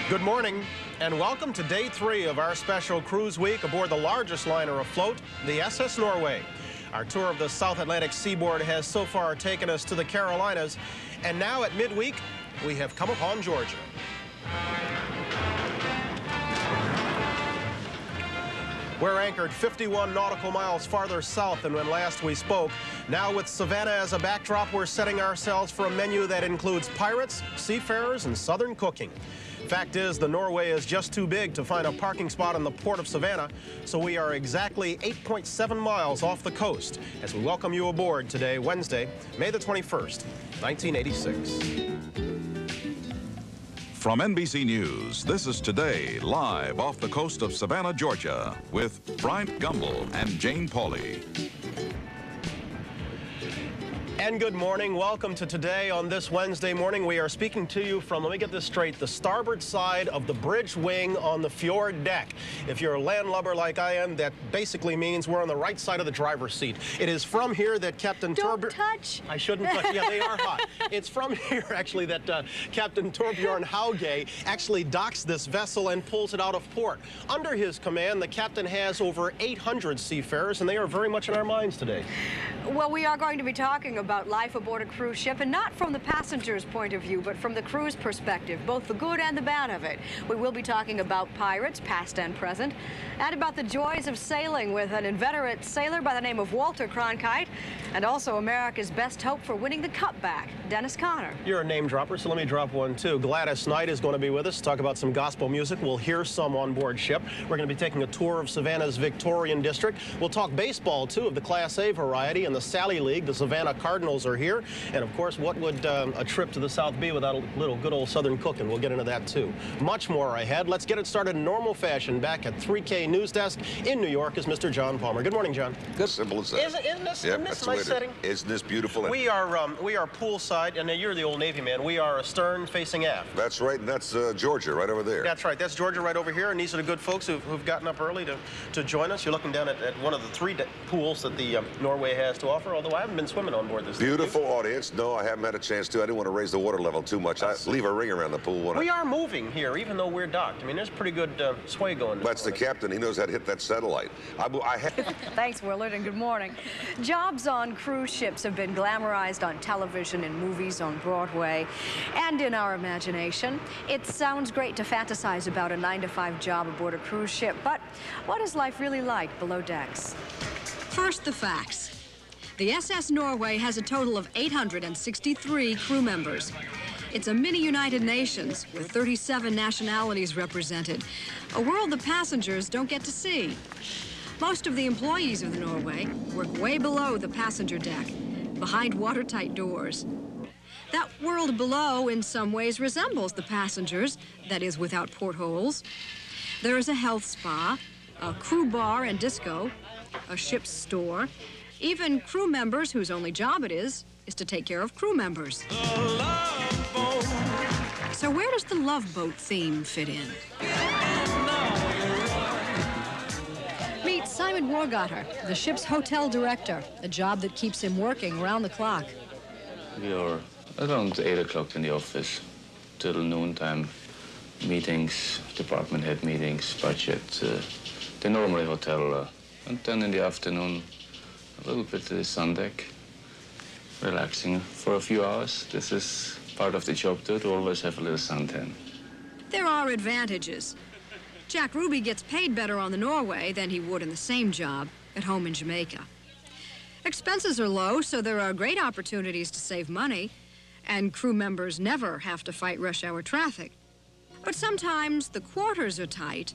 Good morning and welcome to day 3 of our special cruise week aboard the largest liner afloat, the SS Norway. Our tour of the South Atlantic seaboard has so far taken us to the Carolinas, and now at midweek, we have come upon Georgia. We're anchored 51 nautical miles farther south than when last we spoke. Now with Savannah as a backdrop, we're setting ourselves for a menu that includes pirates, seafarers, and southern cooking. Fact is, the Norway is just too big to find a parking spot in the port of Savannah, so we are exactly 8.7 miles off the coast as we welcome you aboard today, Wednesday, May the 21st, 1986. From NBC News, this is Today, live off the coast of Savannah, Georgia, with Bryant Gumbel and Jane Pauley. And good morning. Welcome to Today. On this Wednesday morning, we are speaking to you from, let me get this straight, the starboard side of the bridge wing on the fjord deck. If you're a landlubber like I am, that basically means we're on the right side of the driver's seat. It is from here that Captain Don't touch. I shouldn't touch. Yeah, they are hot. It's from here, actually, that Captain Torbjorn Hauge actually docks this vessel and pulls it out of port. Under his command, the captain has over 800 seafarers, and they are very much in our minds today. Well, we are going to be talking about life aboard a cruise ship, and not from the passenger's point of view, but from the crew's perspective, both the good and the bad of it. We will be talking about pirates, past and present, and about the joys of sailing with an inveterate sailor by the name of Walter Cronkite, and also America's best hope for winning the cup back, Dennis Conner. You're a name dropper, so let me drop one, too. Gladys Knight is going to be with us to talk about some gospel music. We'll hear some on board ship. We're going to be taking a tour of Savannah's Victorian District. We'll talk baseball, too, of the Class A variety and the Sally League. The Savannah Cardinals are here. And, of course, what would a trip to the South be without a little good old Southern cooking? We'll get into that, too. Much more ahead. Let's get it started in normal fashion. Back at 3K News Desk in New York is Mr. John Palmer. Good morning, John. Good. Simple as that. Isn't this, Yep, isn't this that's a nice setting? Isn't this beautiful? We are poolside, and you're the old Navy man. We are astern facing aft. That's right, and that's Georgia right over there. That's right. That's Georgia right over here, and these are the good folks who've gotten up early to join us. You're looking down at one of the 3 pools that the Norway has to offer, although I haven't been swimming on board this. Beautiful audience. No, I haven't had a chance to. I didn't want to raise the water level too much. I leave a ring around the pool. We are moving here, even though we're docked. I mean, there's pretty good sway going. That's the captain. He knows how to hit that satellite. Thanks, Willard, and good morning. Jobs on cruise ships have been glamorized on television, in movies, on Broadway, and in our imagination. It sounds great to fantasize about a 9-to-5 job aboard a cruise ship, but what is life really like below decks? First, the facts. The SS Norway has a total of 863 crew members. It's a mini United Nations with 37 nationalities represented, a world the passengers don't get to see. Most of the employees of the Norway work way below the passenger deck, behind watertight doors. That world below in some ways resembles the passengers, that is, without portholes. There is a health spa, a crew bar and disco, a ship's store, even crew members whose only job it is to take care of crew members. So where does the Love Boat theme fit in? Meet Simon Wargotter, the ship's hotel director, a job that keeps him working around the clock. We are around 8 o'clock in the office till noontime. Meetings, department head meetings, budget, the normal hotel, and then in the afternoon, a little bit to the sun deck, relaxing for a few hours. This is part of the job, too, to always have a little suntan. There are advantages. Jack Ruby gets paid better on the Norway than he would in the same job at home in Jamaica. Expenses are low, so there are great opportunities to save money, and crew members never have to fight rush hour traffic. But sometimes the quarters are tight.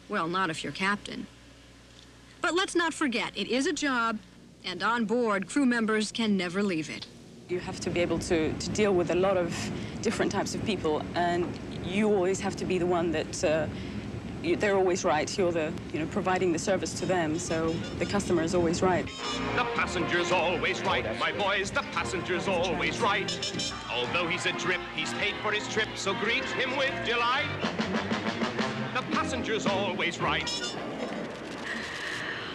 Well, not if you're captain. But let's not forget, it is a job, and on board, crew members can never leave it. You have to be able to deal with a lot of different types of people, and you always have to be the one that they're always right. You're the, providing the service to them, so the customer is always right. The passenger's always right, my boys, the passenger's always right. Although he's a drip, he's paid for his trip, so greet him with delight. The passenger's always right.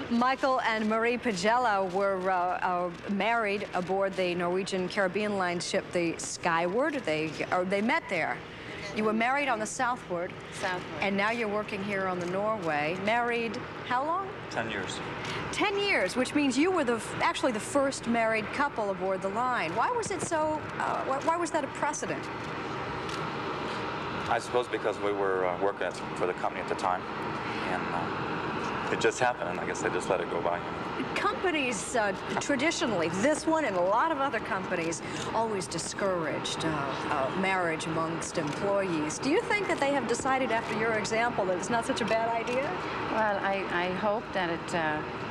Michael and Marie Pagella were married aboard the Norwegian Caribbean line ship, the Skyward. They met there. You were married on the Southward. Southward. And now you're working here on the Norway. Married how long? 10 years. 10 years, which means you were actually the first married couple aboard the line. Why was it so, why was that a precedent? I suppose because we were working for the company at the time, and it just happened, and I guess I just let it go by. Companies, traditionally, this one and a lot of other companies, always discouraged marriage amongst employees. Do you think that they have decided after your example that it's not such a bad idea? Well, I hope that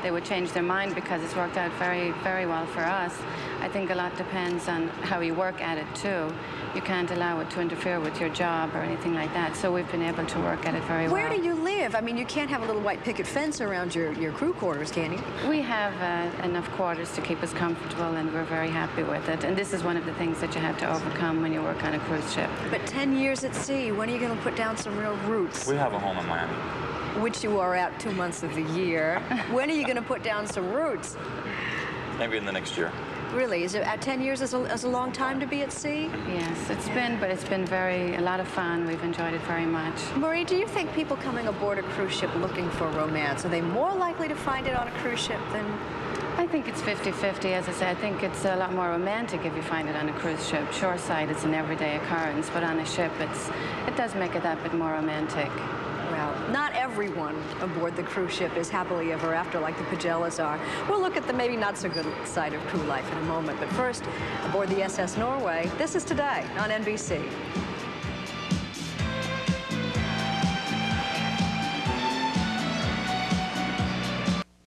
they would change their mind, because it's worked out very, very well for us. I think a lot depends on how you work at it, too. You can't allow it to interfere with your job or anything like that, so we've been able to work at it very well. Where do you live? I mean, you can't have a little white picket fence around your crew quarters, can you? We have enough quarters to keep us comfortable, and we're very happy with it. And this is one of the things that you have to overcome when you work on a cruise ship. But 10 years at sea, when are you going to put down some real roots? We have a home in Miami. Which you are at 2 months of the year. When are you going to put down some roots? Maybe in the next year. Really? Is it at 10 years is a long time to be at sea? Yes, it's been a lot of fun. We've enjoyed it very much. Marie, do you think people coming aboard a cruise ship looking for romance, are they more likely to find it on a cruise ship than... I think it's 50-50, as I said. I think it's a lot more romantic if you find it on a cruise ship. Shoreside, it's an everyday occurrence, but on a ship, it does make it that bit more romantic. Well, not everyone aboard the cruise ship is happily ever after like the Pagellas are. We'll look at the maybe not so good side of crew life in a moment. But first, aboard the SS Norway, this is Today on NBC.